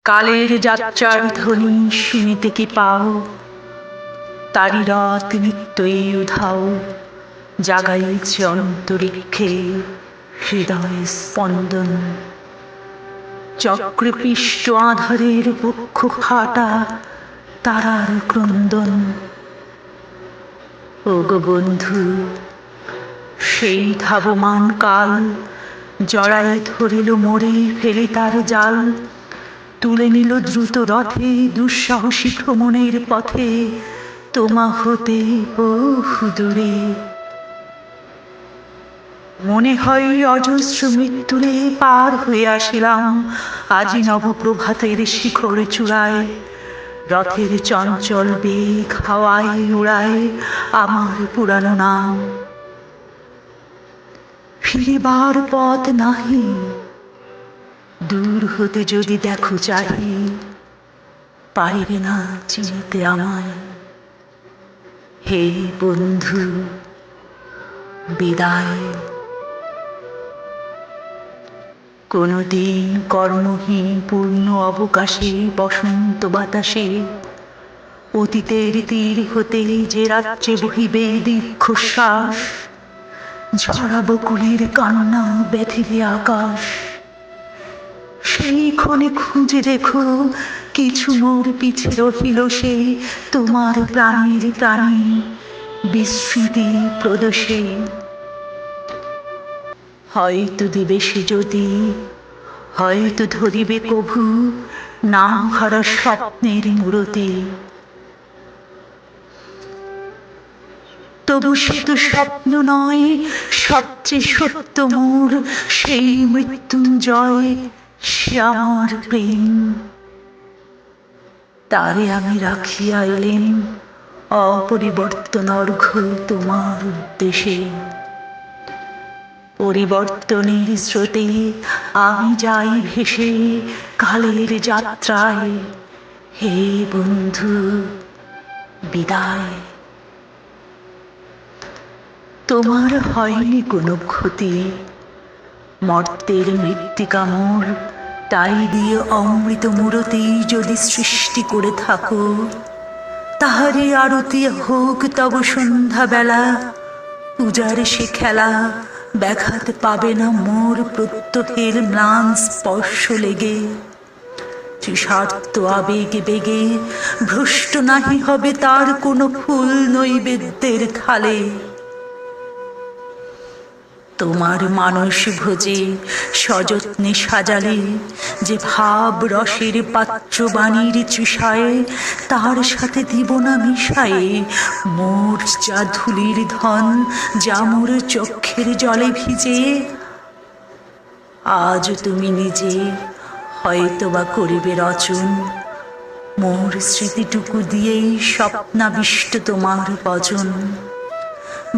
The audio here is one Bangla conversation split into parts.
কালের যাত্রার ধ্বনি শুনিতে কি পাও? তারি রাত নিত্যই উধাও জাগাইছে অন্তরিক্ষে হৃদয় স্পন্দন। চক্রপিষ্ট আধারের বক্ষ ফাটা তারার ক্রন্দন। ওগো বন্ধু, সেই ধাবমান কাল জড়ায় ধরিল মোরে, ফেলে তার জাল তুলে নিল দ্রুত রথে দুঃসাহসী ভ্রমণের পথে তোমা হতে বহু দূরে। মনে হয় অজস্র মৃত্যুরে পার হয়ে আসিলাম আজি নবপ্রভাতের শিখর চূড়ায়। রথের চঞ্চল বেগ হাওয়ায় উড়ায় আমার পুরানো নাম। ফিরিবার পথ নাহি, দূর হতে যদি দেখো চাহি, পারিবে না চিনিতে আমায়। হে বন্ধু, বিদায়। কোনদিন কর্মহীন পূর্ণ অবকাশে বসন্ত বাতাসে অতীতের তীর হতে যে রাত্রে বহিবে দীর্ঘশ্বাস, ঝরা বকুলের কান্না ব্যথিবে আকাশ। সেই ক্ষণে খুঁজে দেখো কিছু মোর পিছে রহিল সে তোমার প্রাণের প্রাণী বিস্মৃতি প্রদোষে। হয়তো দিবে সে যদি, হয়তো ধরিবে কভু নাম হারা স্বপ্নের মূরতি। তবু সে তো স্বপ্ন নয়, সবচেয়ে সত্য মোর সেই মৃত্যুঞ্জয়, সে আমার প্রেম। তারে আমি রাখিয়া এলেম অপরিবর্তন অর্ঘ্য তোমার উদ্দেশে। পরিবর্তনের স্রোতে আমি যাই ভেসে কালের যাত্রায়। হে বন্ধু, বিদায়। তোমার হয়নি কোনো ক্ষতি, মর্তের মৃত্তিকা মোর তাই দিয়ে অমৃত মূরতি যদি সৃষ্টি করে থাকো। তাহারই আরতি হোক তব সন্ধ্যা বেলা, পূজার সে খেলা ব্যাঘাত পাবে না মোর প্রত্যহের ম্লান স্পর্শ লেগে। তৃষার্ত আবেগে বেগে ভ্রষ্ট নাহি হবে তার কোনো ফুল নৈবেদ্যের থালে। তোমার মানস ভোজে সযত্নে সাজালে যে ভাব রসের পাত্র বাণীর তৃষায়, তার সাথে দিব না মিশায়ে মোর যা ধুলির ধন, যা মোর চক্ষের জলে ভিজে। আজ তুমি নিজে হয়তো বা করিবে রচন মোর স্মৃতিটুকু দিয়েই স্বপ্নাবিষ্ট তোমার বচন।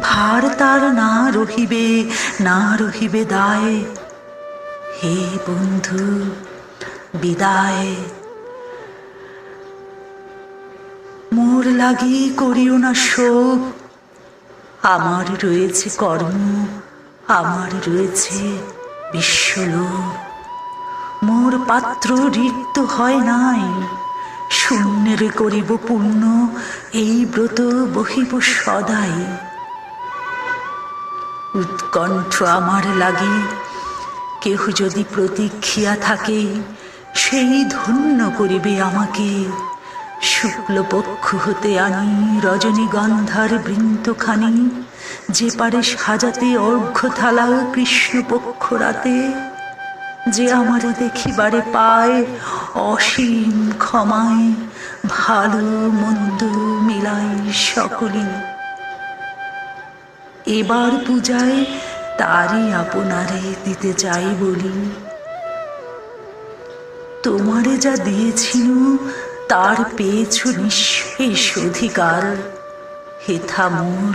ভার তার না রহিবে, না রহিবে দায়। হে বন্ধু, বিদায়। মোর লাগি করিও না শোক, আমার রয়েছে কর্ম, আমার রয়েছে বিশ্বলোক। মোর পাত্র রিক্ত হয় নাই, শূন্যের করিব পূর্ণ এই ব্রত বহিব সদাই। উৎকণ্ঠ আমার লাগি কেহ যদি প্রতীক্ষিয়া থাকে, সেই ধন্য করিবে আমাকে। শুক্লপক্ষ হতে আনি রজনীগন্ধার বৃন্তখানি, যে পারে সাজাতে অর্ঘ্য থালা কৃষ্ণপক্ষ রাতে। যে আমারে দেখিবারে পায় অসীম ক্ষমায়, ভালো মন্দ মিলাই সকলে। এবার পূজায় তারই আপনারে দিতে চাই বলি। তোমারে যা দিয়েছিল তার পেয়েছ নিঃশেষ অধিকার। হেথা মোর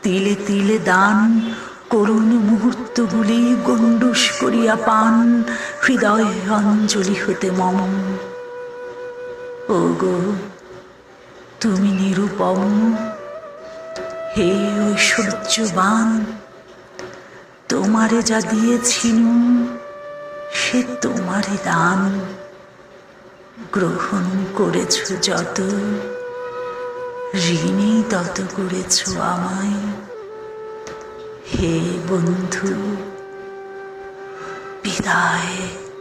তিলে তিলে দান, করুণ মুহূর্তগুলি গণ্ডুষ করিয়া পান হৃদয় অঞ্জলি হতে মম। ওগো তুমি নিরুপম, হে ঐশ্বর্যবান, তোমারে যা দিয়েছিল সে তোমারে দান। গ্রহণ করেছ যত, ঋণী তত করেছ আমায়। হে বন্ধু, বিদায়।